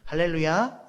할렐루야.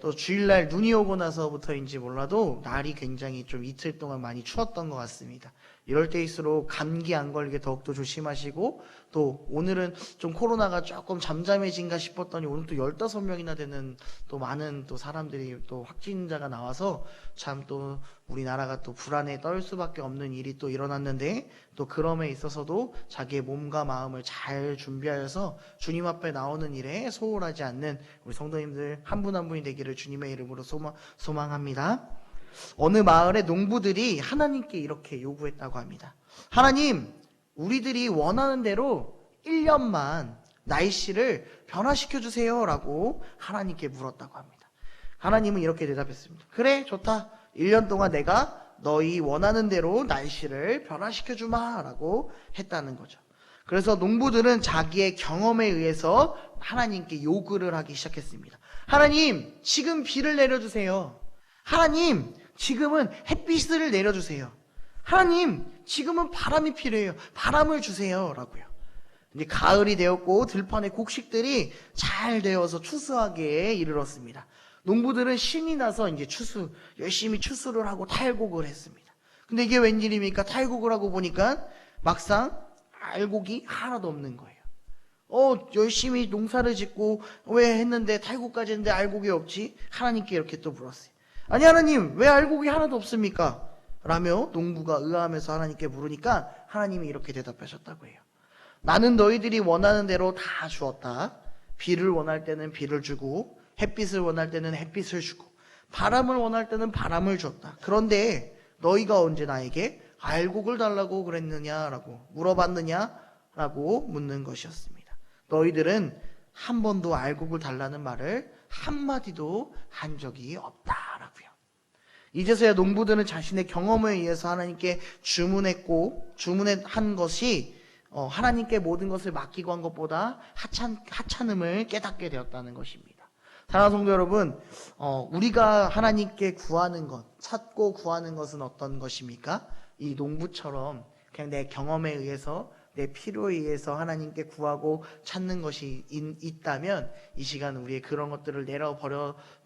또 주일날 눈이 오고 나서부터인지 몰라도 날이 굉장히 좀 이틀 동안 많이 추웠던 것 같습니다. 이럴 때일수록 감기 안 걸리게 더욱더 조심하시고, 또 오늘은 좀 코로나가 조금 잠잠해진가 싶었더니 오늘 또 15명이나 되는 또 많은 또 사람들이 또 확진자가 나와서 참 또 우리나라가 또 불안에 떨 수밖에 없는 일이 또 일어났는데, 또 그럼에 있어서도 자기의 몸과 마음을 잘 준비하여서 주님 앞에 나오는 일에 소홀하지 않는 우리 성도님들 한 분 한 분이 되기를 주님의 이름으로 소망합니다. 어느 마을의 농부들이 하나님께 이렇게 요구했다고 합니다. 하나님, 우리들이 원하는 대로 1년만 날씨를 변화시켜 주세요 라고 하나님께 물었다고 합니다. 하나님은 이렇게 대답했습니다. 그래, 좋다. 1년 동안 내가 너희 원하는 대로 날씨를 변화시켜 주마 라고 했다는 거죠. 그래서 농부들은 자기의 경험에 의해서 하나님께 요구를 하기 시작했습니다. 하나님, 지금 비를 내려주세요. 하나님, 지금은 햇빛을 내려주세요. 하나님, 지금은 바람이 필요해요. 바람을 주세요 라고요. 이제 가을이 되었고 들판의 곡식들이 잘 되어서 추수하기에 이르렀습니다. 농부들은 신이 나서 이제 열심히 추수를 하고 탈곡을 했습니다. 근데 이게 웬일입니까? 탈곡을 하고 보니까 막상 알곡이 하나도 없는 거예요. 열심히 농사를 짓고 왜 했는데 탈곡까지 했는데 알곡이 없지? 하나님께 이렇게 또 물었어요. 아니 하나님, 왜 알곡이 하나도 없습니까? 라며 농부가 의아하면서 하나님께 물으니까 하나님이 이렇게 대답하셨다고 해요. 나는 너희들이 원하는 대로 다 주었다. 비를 원할 때는 비를 주고, 햇빛을 원할 때는 햇빛을 주고, 바람을 원할 때는 바람을 줬다. 그런데 너희가 언제 나에게 알곡을 달라고 그랬느냐라고 물어봤느냐라고 묻는 것이었습니다. 너희들은 한 번도 알곡을 달라는 말을 한마디도 한 적이 없다라고요. 이제서야 농부들은 자신의 경험에 의해서 하나님께 주문한 것이 하나님께 모든 것을 맡기고 한 것보다 하찮음을 깨닫게 되었다는 것입니다. 사랑하는 성도 여러분, 우리가 하나님께 구하는 것, 찾고 구하는 것은 어떤 것입니까? 이 농부처럼 그냥 내 경험에 의해서, 내 필요에 의해서 하나님께 구하고 찾는 것이 있다면 이 시간 우리의 그런 것들을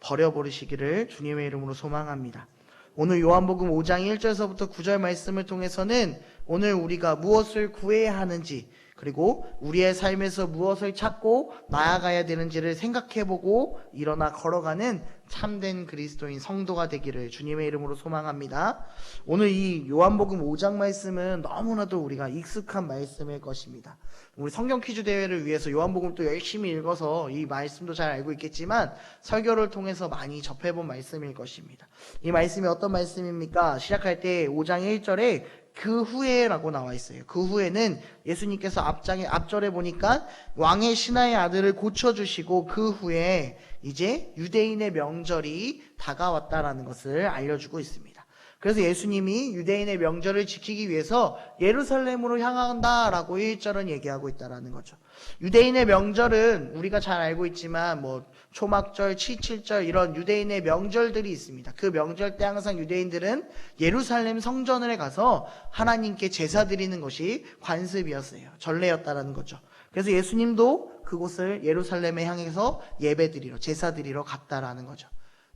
버려버리시기를 주님의 이름으로 소망합니다. 오늘 요한복음 5장 1절에서부터 9절 말씀을 통해서는 오늘 우리가 무엇을 구해야 하는지, 그리고 우리의 삶에서 무엇을 찾고 나아가야 되는지를 생각해보고 일어나 걸어가는 참된 그리스도인 성도가 되기를 주님의 이름으로 소망합니다. 오늘 이 요한복음 5장 말씀은 너무나도 우리가 익숙한 말씀일 것입니다. 우리 성경 퀴즈 대회를 위해서 요한복음 또 열심히 읽어서 이 말씀도 잘 알고 있겠지만 설교를 통해서 많이 접해본 말씀일 것입니다. 이 말씀이 어떤 말씀입니까? 시작할 때 5장 1절에 그 후에라고 나와 있어요. 그 후에는 예수님께서 앞절에 보니까 왕의 신하의 아들을 고쳐주시고 그 후에 이제 유대인의 명절이 다가왔다라는 것을 알려주고 있습니다. 그래서 예수님이 유대인의 명절을 지키기 위해서 예루살렘으로 향한다라고 1절은 얘기하고 있다라는 거죠. 유대인의 명절은 우리가 잘 알고 있지만 초막절, 칠칠절 이런 유대인의 명절들이 있습니다. 그 명절 때 항상 유대인들은 예루살렘 성전에 가서 하나님께 제사 드리는 것이 관습이었어요. 전례였다라는 거죠. 그래서 예수님도 그곳을 예루살렘에 향해서 예배 드리러, 제사 드리러 갔다라는 거죠.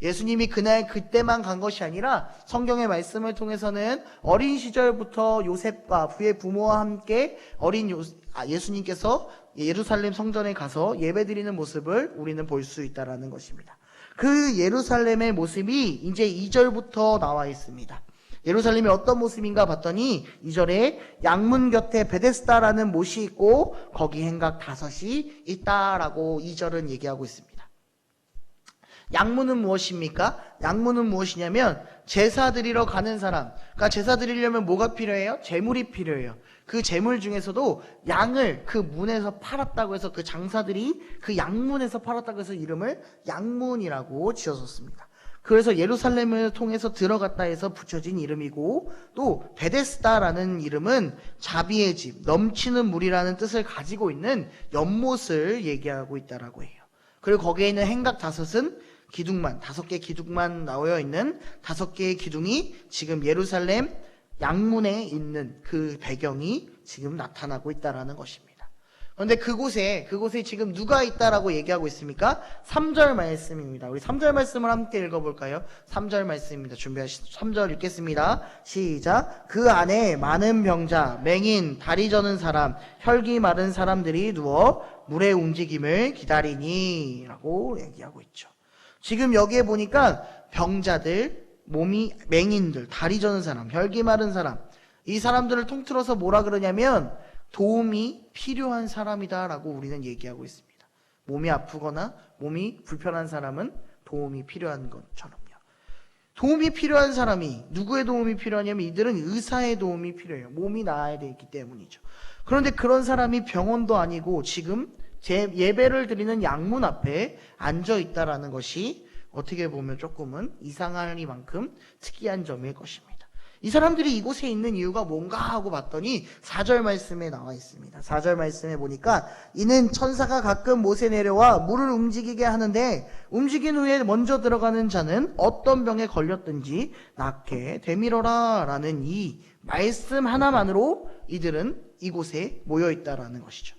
예수님이 그때만 간 것이 아니라 성경의 말씀을 통해서는 어린 시절부터 요셉과 그의 부모와 함께 예수님께서 예루살렘 성전에 가서 예배드리는 모습을 우리는 볼 수 있다라는 것입니다. 그 예루살렘의 모습이 이제 2절부터 나와 있습니다. 예루살렘이 어떤 모습인가 봤더니 2절에 양문 곁에 베데스다라는 못이 있고 거기 행각 5이 있다라고 2절은 얘기하고 있습니다. 양문은 무엇입니까? 양문은 무엇이냐면 제사 드리러 가는 사람, 그러니까 제사 드리려면 뭐가 필요해요? 제물이 필요해요. 그 제물 중에서도 양을 그 문에서 팔았다고 해서 그 장사들이 그 양문에서 팔았다고 해서 이름을 양문이라고 지어졌습니다. 그래서 예루살렘을 통해서 들어갔다 해서 붙여진 이름이고, 또 베데스다라는 이름은 자비의 집, 넘치는 물이라는 뜻을 가지고 있는 연못을 얘기하고 있다라고 해요. 그리고 거기에 있는 행각 5은 기둥만, 5개 기둥만 나와 있는 5개의 기둥이 지금 예루살렘 양문에 있는 그 배경이 지금 나타나고 있다라는 것입니다. 그런데 그곳에 지금 누가 있다라고 얘기하고 있습니까? 3절 말씀입니다. 우리 3절 말씀을 함께 읽어볼까요? 3절 말씀입니다. 3절 읽겠습니다. 시작. 그 안에 많은 병자, 맹인, 다리 저는 사람, 혈기 마른 사람들이 누워 물의 움직임을 기다리니 라고 얘기하고 있죠. 지금 여기에 보니까 병자들, 몸이 맹인들, 다리 저는 사람, 혈기 마른 사람, 이 사람들을 통틀어서 뭐라 그러냐면 도움이 필요한 사람이다라고 우리는 얘기하고 있습니다. 몸이 아프거나 몸이 불편한 사람은 도움이 필요한 것처럼요. 도움이 필요한 사람이 누구의 도움이 필요하냐면 이들은 의사의 도움이 필요해요. 몸이 나아야 되기 때문이죠. 그런데 그런 사람이 병원도 아니고 지금 제 예배를 드리는 양문 앞에 앉아 있다라는 것이 어떻게 보면 조금은 이상하니만큼 특이한 점일 것입니다. 이 사람들이 이곳에 있는 이유가 뭔가 하고 봤더니 4절 말씀에 나와 있습니다. 4절 말씀에 보니까 이는 천사가 가끔 못에 내려와 물을 움직이게 하는데 움직인 후에 먼저 들어가는 자는 어떤 병에 걸렸든지 낫게 되밀어라 라는 이 말씀 하나만으로 이들은 이곳에 모여있다라는 것이죠.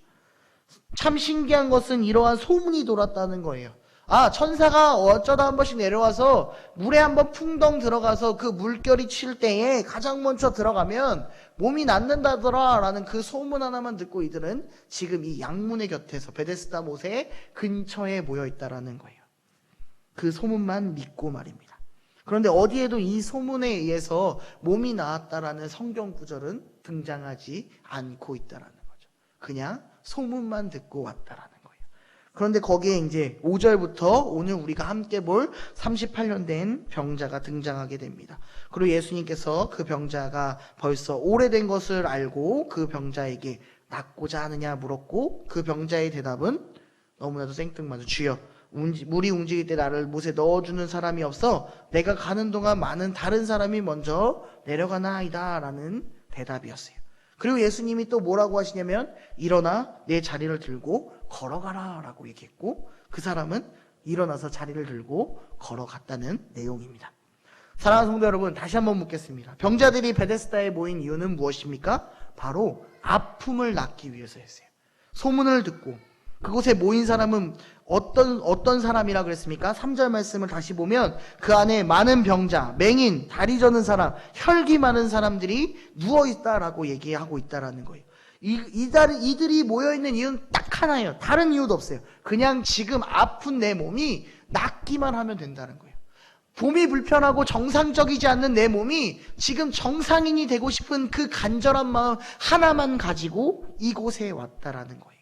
참 신기한 것은 이러한 소문이 돌았다는 거예요. 아, 천사가 어쩌다 한 번씩 내려와서 물에 한번 풍덩 들어가서 그 물결이 칠 때에 가장 먼저 들어가면 몸이 낫는다더라 라는 그 소문 하나만 듣고 이들은 지금 이 양문의 곁에서 베데스다 못의 근처에 모여 있다라는 거예요. 그 소문만 믿고 말입니다. 그런데 어디에도 이 소문에 의해서 몸이 나았다라는 성경 구절은 등장하지 않고 있다라는 거죠. 그냥 소문만 듣고 왔다라는 거예요. 그런데 거기에 이제 5절부터 오늘 우리가 함께 볼 38년 된 병자가 등장하게 됩니다. 그리고 예수님께서 그 병자가 벌써 오래된 것을 알고 그 병자에게 낫고자 하느냐 물었고 그 병자의 대답은 너무나도 생뚱맞아. 주여, 물이 움직일 때 나를 못에 넣어주는 사람이 없어 내가 가는 동안 많은 다른 사람이 먼저 내려가나이다 라는 대답이었어요. 그리고 예수님이 또 뭐라고 하시냐면 일어나 내 자리를 들고 걸어가라 라고 얘기했고 그 사람은 일어나서 자리를 들고 걸어갔다는 내용입니다. 사랑하는 성도 여러분, 다시 한번 묻겠습니다. 병자들이 베데스다에 모인 이유는 무엇입니까? 바로 아픔을 낫기 위해서였어요. 소문을 듣고 그곳에 모인 사람은 어떤 사람이라 그랬습니까? 3절 말씀을 다시 보면 그 안에 많은 병자, 맹인, 다리 저는 사람, 혈기 많은 사람들이 누워있다라고 얘기하고 있다라는 거예요. 이들이 모여있는 이유는 딱 하나예요. 다른 이유도 없어요. 그냥 지금 아픈 내 몸이 낫기만 하면 된다는 거예요. 몸이 불편하고 정상적이지 않는 내 몸이 지금 정상인이 되고 싶은 그 간절한 마음 하나만 가지고 이곳에 왔다라는 거예요.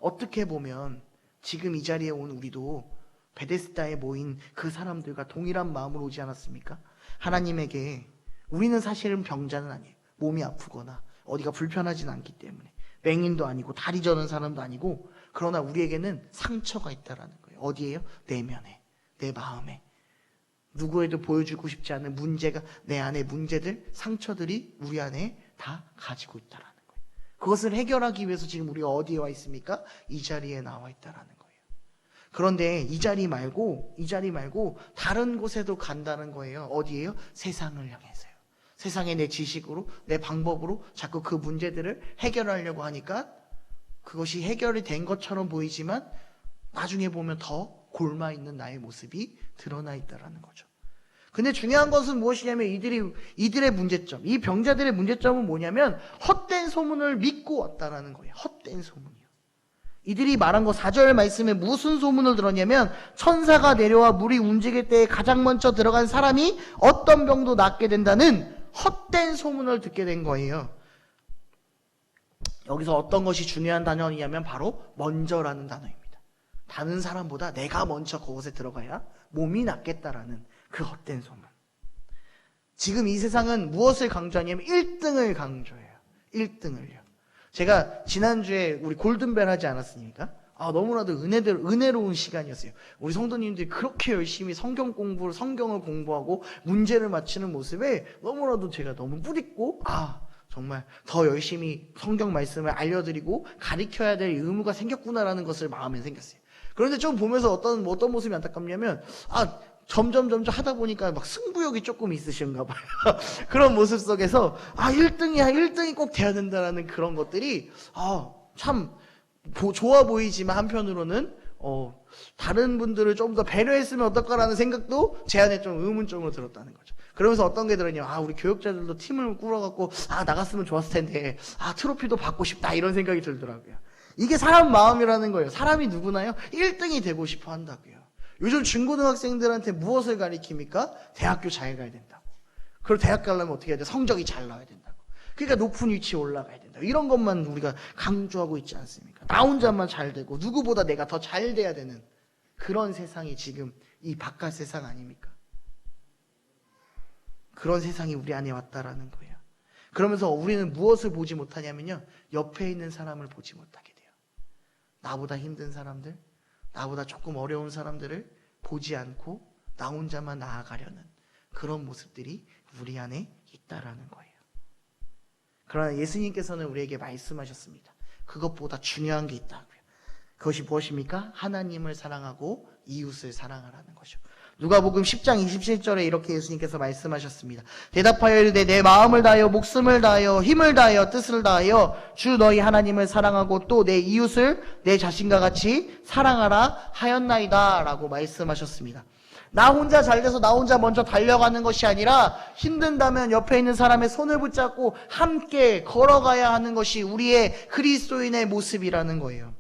어떻게 보면 지금 이 자리에 온 우리도 베데스다에 모인 그 사람들과 동일한 마음으로 오지 않았습니까? 하나님에게 우리는 사실은 병자는 아니에요. 몸이 아프거나 어디가 불편하진 않기 때문에 맹인도 아니고 다리 저는 사람도 아니고 그러나 우리에게는 상처가 있다라는 거예요. 어디에요? 내면에, 내 마음에. 누구에도 보여주고 싶지 않은 문제가 내 안에 문제들, 상처들이 우리 안에 다 가지고 있다라는 거예요. 그것을 해결하기 위해서 지금 우리가 어디에 와 있습니까? 이 자리에 나와 있다라는 거예요. 그런데 이 자리 말고 다른 곳에도 간다는 거예요. 어디에요? 세상을 향해서요. 세상의 내 지식으로, 내 방법으로 자꾸 그 문제들을 해결하려고 하니까 그것이 해결이 된 것처럼 보이지만 나중에 보면 더 골마 있는 나의 모습이 드러나 있다라는 거죠. 근데 중요한 것은 무엇이냐면 이들의 문제점, 이 병자들의 문제점은 뭐냐면 헛된 소문을 믿고 왔다라는 거예요. 헛된 소문이요. 이들이 말한 거 4절 말씀에 무슨 소문을 들었냐면 천사가 내려와 물이 움직일 때 가장 먼저 들어간 사람이 어떤 병도 낫게 된다는 헛된 소문을 듣게 된 거예요. 여기서 어떤 것이 중요한 단어이냐면 바로 먼저라는 단어입니다. 다른 사람보다 내가 먼저 그곳에 들어가야 몸이 낫겠다라는 그 헛된 소문. 지금 이 세상은 무엇을 강조하냐면 1등을 강조해요. 1등을요. 제가 지난주에 우리 골든벨 하지 않았습니까? 너무나도 은혜로운 시간이었어요. 우리 성도님들이 그렇게 열심히 성경을 공부하고 문제를 맞히는 모습에 너무나도 제가 너무 뿌듯고 정말 더 열심히 성경 말씀을 알려드리고 가르쳐야 될 의무가 생겼구나라는 것을 마음에 생겼어요. 그런데 좀 보면서 어떤 모습이 안타깝냐면 점점 하다 보니까 막 승부욕이 조금 있으신가 봐요. 그런 모습 속에서 1등이 꼭 돼야 된다라는 그런 것들이 참 좋아 보이지만 한편으로는 다른 분들을 좀 더 배려했으면 어떨까라는 생각도 제 안에 좀 의문점으로 들었다는 거죠. 그러면서 어떤 게 들었냐면 우리 교육자들도 팀을 꾸려갖고 나갔으면 좋았을 텐데 트로피도 받고 싶다 이런 생각이 들더라고요. 이게 사람 마음이라는 거예요. 사람이 누구나요 1등이 되고 싶어 한다고요. 요즘 중고등학생들한테 무엇을 가리킵니까? 대학교 잘 가야 된다고. 그리고 대학 가려면 어떻게 해야 돼? 성적이 잘 나와야 된다고. 그러니까 높은 위치에 올라가야 된다. 이런 것만 우리가 강조하고 있지 않습니까? 나 혼자만 잘 되고 누구보다 내가 더 잘 돼야 되는 그런 세상이 지금 이 바깥 세상 아닙니까? 그런 세상이 우리 안에 왔다라는 거예요. 그러면서 우리는 무엇을 보지 못하냐면요. 옆에 있는 사람을 보지 못하게 돼요. 나보다 힘든 사람들, 나보다 조금 어려운 사람들을 보지 않고 나 혼자만 나아가려는 그런 모습들이 우리 안에 있다라는 거예요. 그러나 예수님께서는 우리에게 말씀하셨습니다. 그것보다 중요한 게 있다고요. 그것이 무엇입니까? 하나님을 사랑하고 이웃을 사랑하라는 것이요. 누가복음 10장 27절에 이렇게 예수님께서 말씀하셨습니다. 대답하여 이르되 내 마음을 다하여 목숨을 다하여 힘을 다하여 뜻을 다하여 주 너희 하나님을 사랑하고 또 내 이웃을 내 자신과 같이 사랑하라 하였나이다 라고 말씀하셨습니다. 나 혼자 잘 돼서 나 혼자 먼저 달려가는 것이 아니라 힘든다면 옆에 있는 사람의 손을 붙잡고 함께 걸어가야 하는 것이 우리의 그리스도인의 모습이라는 거예요.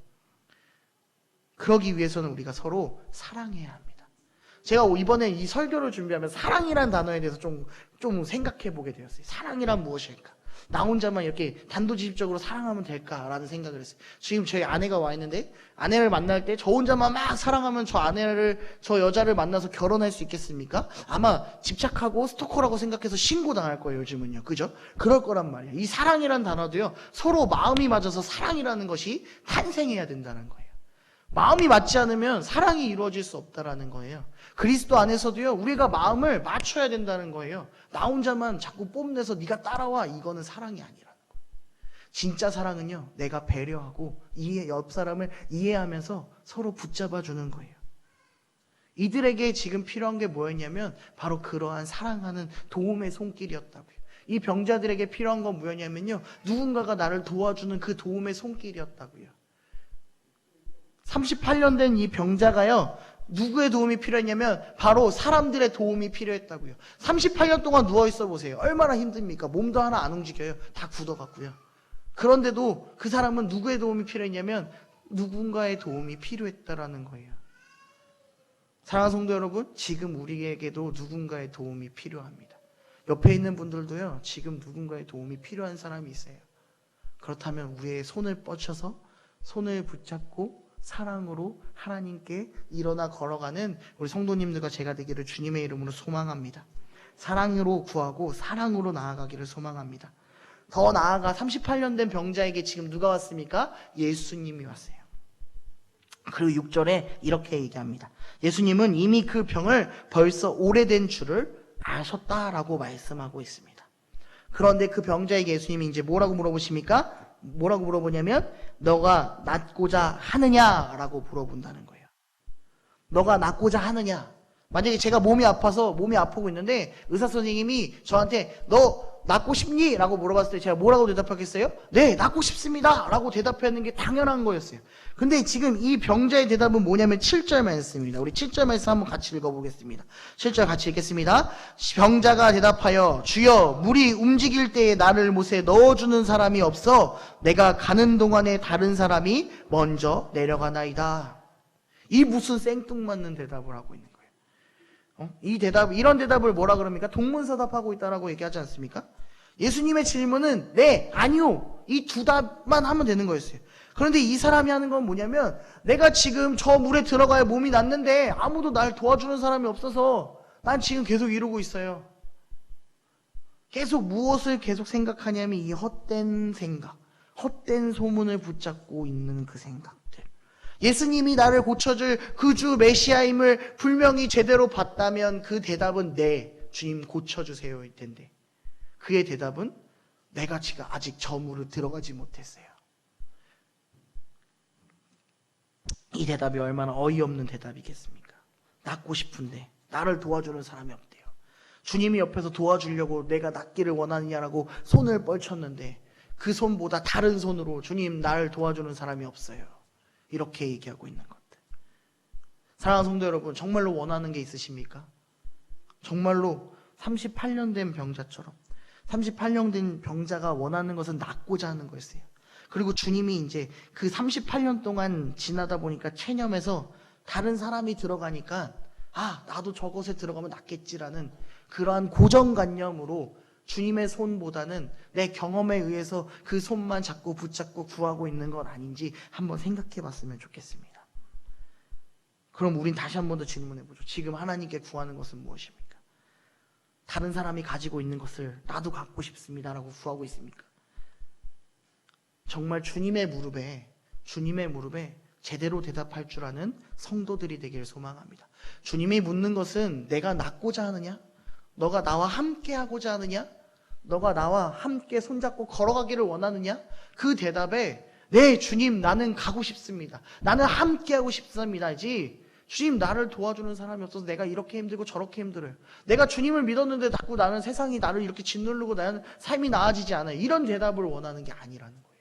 그러기 위해서는 우리가 서로 사랑해야 합니다. 제가 이번에 이 설교를 준비하면서 사랑이란 단어에 대해서 좀 생각해 보게 되었어요. 사랑이란 무엇일까? 나 혼자만 이렇게 단도직입적으로 사랑하면 될까라는 생각을 했어요. 지금 저희 아내가 와 있는데 아내를 만날 때 저 혼자만 막 사랑하면 저 여자를 만나서 결혼할 수 있겠습니까? 아마 집착하고 스토커라고 생각해서 신고당할 거예요, 요즘은요. 그죠? 그럴 거란 말이에요. 이 사랑이란 단어도요, 서로 마음이 맞아서 사랑이라는 것이 탄생해야 된다는 거예요. 마음이 맞지 않으면 사랑이 이루어질 수 없다라는 거예요. 그리스도 안에서도요, 우리가 마음을 맞춰야 된다는 거예요. 나 혼자만 자꾸 뽐내서 네가 따라와, 이거는 사랑이 아니라는 거예요. 진짜 사랑은요, 내가 배려하고 옆 사람을 이해하면서 서로 붙잡아주는 거예요. 이들에게 지금 필요한 게 뭐였냐면 바로 그러한 사랑하는 도움의 손길이었다고요. 이 병자들에게 필요한 건 뭐였냐면요, 누군가가 나를 도와주는 그 도움의 손길이었다고요. 38년 된 이 병자가요, 누구의 도움이 필요했냐면 바로 사람들의 도움이 필요했다고요. 38년 동안 누워있어 보세요. 얼마나 힘듭니까? 몸도 하나 안 움직여요. 다 굳어갖고요. 그런데도 그 사람은 누구의 도움이 필요했냐면 누군가의 도움이 필요했다라는 거예요. 사랑하는 성도 여러분, 지금 우리에게도 누군가의 도움이 필요합니다. 옆에 있는 분들도요, 지금 누군가의 도움이 필요한 사람이 있어요. 그렇다면 우리의 손을 뻗쳐서 손을 붙잡고 사랑으로 하나님께 일어나 걸어가는 우리 성도님들과 제가 되기를 주님의 이름으로 소망합니다. 사랑으로 구하고 사랑으로 나아가기를 소망합니다. 더 나아가 38년 된 병자에게 지금 누가 왔습니까? 예수님이 왔어요. 그리고 6절에 이렇게 얘기합니다. 예수님은 이미 그 병을 벌써 오래된 줄을 아셨다라고 말씀하고 있습니다. 그런데 그 병자에게 예수님이 이제 뭐라고 물어보십니까? 뭐라고 물어보냐면 너가 낫고자 하느냐라고 물어본다는 거예요. 너가 낫고자 하느냐? 만약에 제가 몸이 아프고 있는데 의사 선생님이 저한테 너 낫고 싶니? 라고 물어봤을 때 제가 뭐라고 대답하겠어요? 네, 낫고 싶습니다 라고 대답하는 게 당연한 거였어요. 근데 지금 이 병자의 대답은 뭐냐면 7절 말씀입니다. 우리 7절 말씀 한번 같이 읽어보겠습니다. 7절 같이 읽겠습니다. 병자가 대답하여 주여 물이 움직일 때에 나를 못에 넣어주는 사람이 없어 내가 가는 동안에 다른 사람이 먼저 내려가나이다. 이 무슨 생뚱맞는 대답을 하고 있는 거예요. 이런 대답을 뭐라 그럽니까? 동문서답하고 있다라고 얘기하지 않습니까? 예수님의 질문은 네, 아니요, 이 두 답만 하면 되는 거였어요. 그런데 이 사람이 하는 건 뭐냐면 내가 지금 저 물에 들어가야 몸이 낫는데 아무도 날 도와주는 사람이 없어서 난 지금 계속 이러고 있어요. 무엇을 계속 생각하냐면 이 헛된 생각, 헛된 소문을 붙잡고 있는 그 생각들. 예수님이 나를 고쳐줄 그 주 메시아임을 분명히 제대로 봤다면 그 대답은 네, 주님 고쳐주세요일 텐데 그의 대답은 내가 지금 아직 저 물을 들어가지 못했어요. 이 대답이 얼마나 어이없는 대답이겠습니까? 낫고 싶은데 나를 도와주는 사람이 없대요. 주님이 옆에서 도와주려고 내가 낫기를 원하느냐라고 손을 뻗쳤는데 그 손보다 다른 손으로 주님 나를 도와주는 사람이 없어요. 이렇게 얘기하고 있는 것들. 사랑하는 성도 여러분, 정말로 원하는 게 있으십니까? 정말로 38년 된 병자처럼 38년 된 병자가 원하는 것은 낫고자 하는 거였어요. 그리고 주님이 이제 그 38년 동안 지나다 보니까 체념해서 다른 사람이 들어가니까 나도 저곳에 들어가면 낫겠지라는 그러한 고정관념으로 주님의 손보다는 내 경험에 의해서 그 손만 자꾸 붙잡고 구하고 있는 건 아닌지 한번 생각해 봤으면 좋겠습니다. 그럼 우린 다시 한 번 더 질문해 보죠. 지금 하나님께 구하는 것은 무엇입니까? 다른 사람이 가지고 있는 것을 나도 갖고 싶습니다라고 구하고 있습니까? 정말 주님의 무릎에 제대로 대답할 줄 아는 성도들이 되기를 소망합니다. 주님이 묻는 것은 내가 낫고자 하느냐? 너가 나와 함께 하고자 하느냐? 너가 나와 함께 손잡고 걸어가기를 원하느냐? 그 대답에 네 주님 나는 가고 싶습니다. 나는 함께 하고 싶습니다지 주님 나를 도와주는 사람이 없어서 내가 이렇게 힘들고 저렇게 힘들어요. 내가 주님을 믿었는데 자꾸 나는 세상이 나를 이렇게 짓누르고 나는 삶이 나아지지 않아요. 이런 대답을 원하는 게 아니라는 거예요.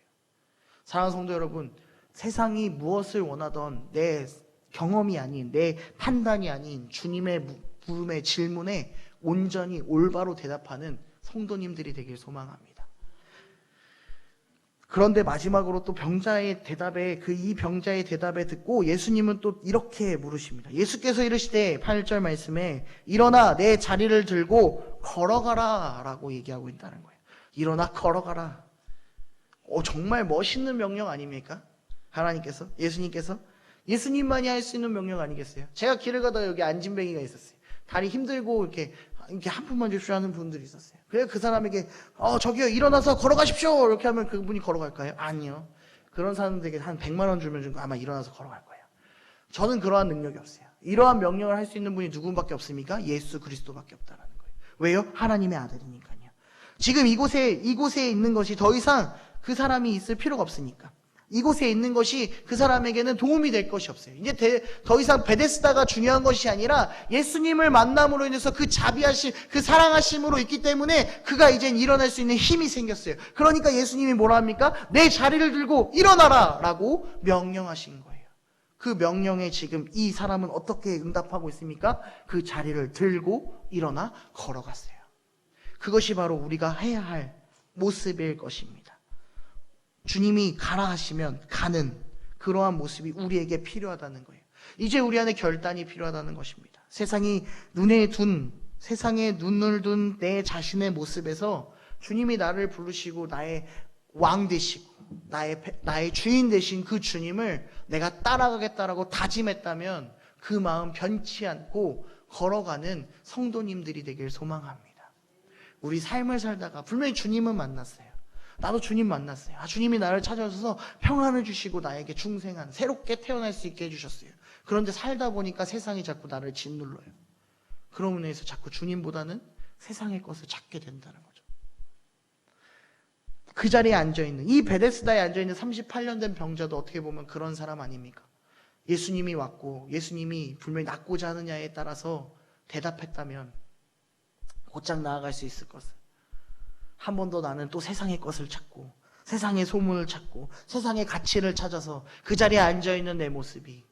사랑하는 성도 여러분, 세상이 무엇을 원하던 내 경험이 아닌 내 판단이 아닌 주님의 물음의 질문에 온전히 올바로 대답하는 성도님들이 되길 소망합니다. 그런데 마지막으로 또 병자의 대답에 이 병자의 대답에 듣고 예수님은 또 이렇게 물으십니다. 예수께서 이르시되 8절 말씀에 일어나 내 자리를 들고 걸어가라 라고 얘기하고 있다는 거예요. 일어나 걸어가라. 정말 멋있는 명령 아닙니까? 하나님께서 예수님만이 할 수 있는 명령 아니겠어요? 제가 길을 가다가 여기 안진뱅이가 있었어요. 다리 힘들고 이렇게 한 푼만 주십시오 하는 분들이 있었어요. 그래서 그 사람에게 저기요 일어나서 걸어가십시오 이렇게 하면 그분이 걸어갈까요? 아니요. 그런 사람들에게 한 100만 원 주면 아마 일어나서 걸어갈 거예요. 저는 그러한 능력이 없어요. 이러한 명령을 할 수 있는 분이 누구밖에 없습니까? 예수 그리스도밖에 없다는 거예요. 왜요? 하나님의 아들이니까요. 지금 이곳에 있는 것이 더 이상 그 사람이 있을 필요가 없으니까. 이곳에 있는 것이 그 사람에게는 도움이 될 것이 없어요. 이제 더 이상 베데스다가 중요한 것이 아니라 예수님을 만남으로 인해서 그 자비하심, 그 사랑하심으로 있기 때문에 그가 이젠 일어날 수 있는 힘이 생겼어요. 그러니까 예수님이 뭐라 합니까? 내 자리를 들고 일어나라 라고 명령하신 거예요. 그 명령에 지금 이 사람은 어떻게 응답하고 있습니까? 그 자리를 들고 일어나 걸어갔어요. 그것이 바로 우리가 해야 할 모습일 것입니다. 주님이 가라 하시면 가는 그러한 모습이 우리에게 필요하다는 거예요. 이제 우리 안에 결단이 필요하다는 것입니다. 세상에 눈을 둔 내 자신의 모습에서 주님이 나를 부르시고 나의 왕 되시고 나의 주인 되신 그 주님을 내가 따라가겠다라고 다짐했다면 그 마음 변치 않고 걸어가는 성도님들이 되길 소망합니다. 우리 삶을 살다가 분명히 주님은 만났어요. 나도 주님 만났어요. 주님이 나를 찾아오셔서 평안을 주시고 나에게 중생한 새롭게 태어날 수 있게 해주셨어요. 그런데 살다 보니까 세상이 자꾸 나를 짓눌러요. 그러므로 인해서 자꾸 주님보다는 세상의 것을 찾게 된다는 거죠. 그 자리에 앉아있는 이 베데스다에 앉아있는 38년 된 병자도 어떻게 보면 그런 사람 아닙니까? 예수님이 왔고 예수님이 분명히 낫고자 하느냐에 따라서 대답했다면 곧장 나아갈 수 있을 것을 한 번 더 나는 또 세상의 것을 찾고 세상의 소문을 찾고 세상의 가치를 찾아서 그 자리에 앉아있는 내 모습이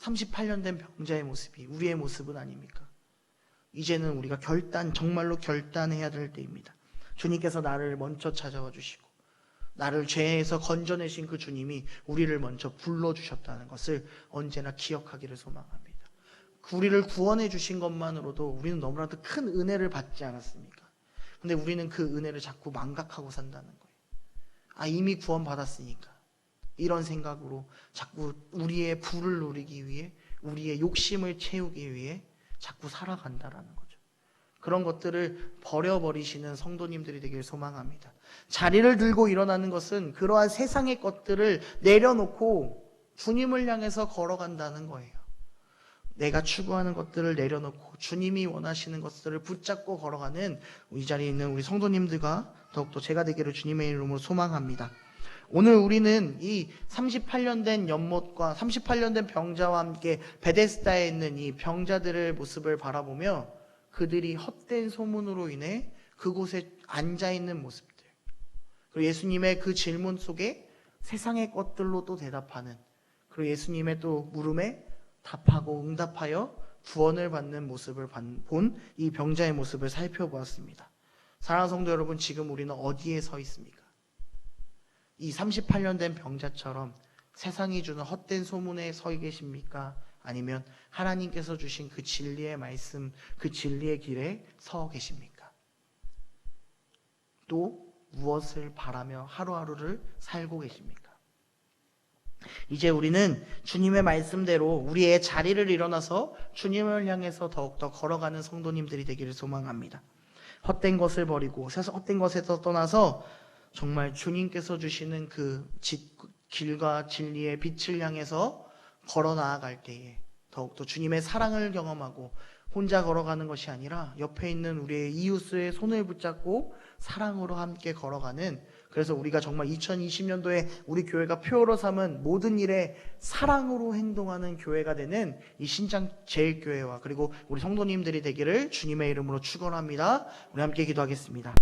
38년 된 병자의 모습이 우리의 모습은 아닙니까? 이제는 우리가 정말로 결단해야 될 때입니다. 주님께서 나를 먼저 찾아와 주시고 나를 죄에서 건져내신 그 주님이 우리를 먼저 불러주셨다는 것을 언제나 기억하기를 소망합니다. 우리를 구원해 주신 것만으로도 우리는 너무나도 큰 은혜를 받지 않았습니까? 근데 우리는 그 은혜를 자꾸 망각하고 산다는 거예요. 이미 구원받았으니까. 이런 생각으로 자꾸 우리의 부를 누리기 위해 우리의 욕심을 채우기 위해 자꾸 살아간다라는 거죠. 그런 것들을 버려버리시는 성도님들이 되길 소망합니다. 자리를 들고 일어나는 것은 그러한 세상의 것들을 내려놓고 주님을 향해서 걸어간다는 거예요. 내가 추구하는 것들을 내려놓고 주님이 원하시는 것들을 붙잡고 걸어가는 이 자리에 있는 우리 성도님들과 더욱더 제가 되기를 주님의 이름으로 소망합니다. 오늘 우리는 이 38년 된 연못과 38년 된 병자와 함께 베데스다에 있는 이 병자들의 모습을 바라보며 그들이 헛된 소문으로 인해 그곳에 앉아있는 모습들, 그리고 예수님의 그 질문 속에 세상의 것들로 또 대답하는 그리고 예수님의 또 물음에 답하고 응답하여 구원을 받는 모습을 본 이 병자의 모습을 살펴보았습니다. 사랑하는 성도 여러분, 지금 우리는 어디에 서 있습니까? 이 38년 된 병자처럼 세상이 주는 헛된 소문에 서 계십니까? 아니면 하나님께서 주신 그 진리의 말씀, 그 진리의 길에 서 계십니까? 또 무엇을 바라며 하루하루를 살고 계십니까? 이제 우리는 주님의 말씀대로 우리의 자리를 일어나서 주님을 향해서 더욱더 걸어가는 성도님들이 되기를 소망합니다. 헛된 것을 버리고 헛된 것에서 떠나서 정말 주님께서 주시는 그 길과 진리의 빛을 향해서 걸어 나아갈 때에 더욱더 주님의 사랑을 경험하고 혼자 걸어가는 것이 아니라 옆에 있는 우리의 이웃의 손을 붙잡고 사랑으로 함께 걸어가는, 그래서 우리가 정말 2020년도에 우리 교회가 표어로 삼은 모든 일에 사랑으로 행동하는 교회가 되는 이 신장 제일교회와 그리고 우리 성도님들이 되기를 주님의 이름으로 축원합니다. 우리 함께 기도하겠습니다.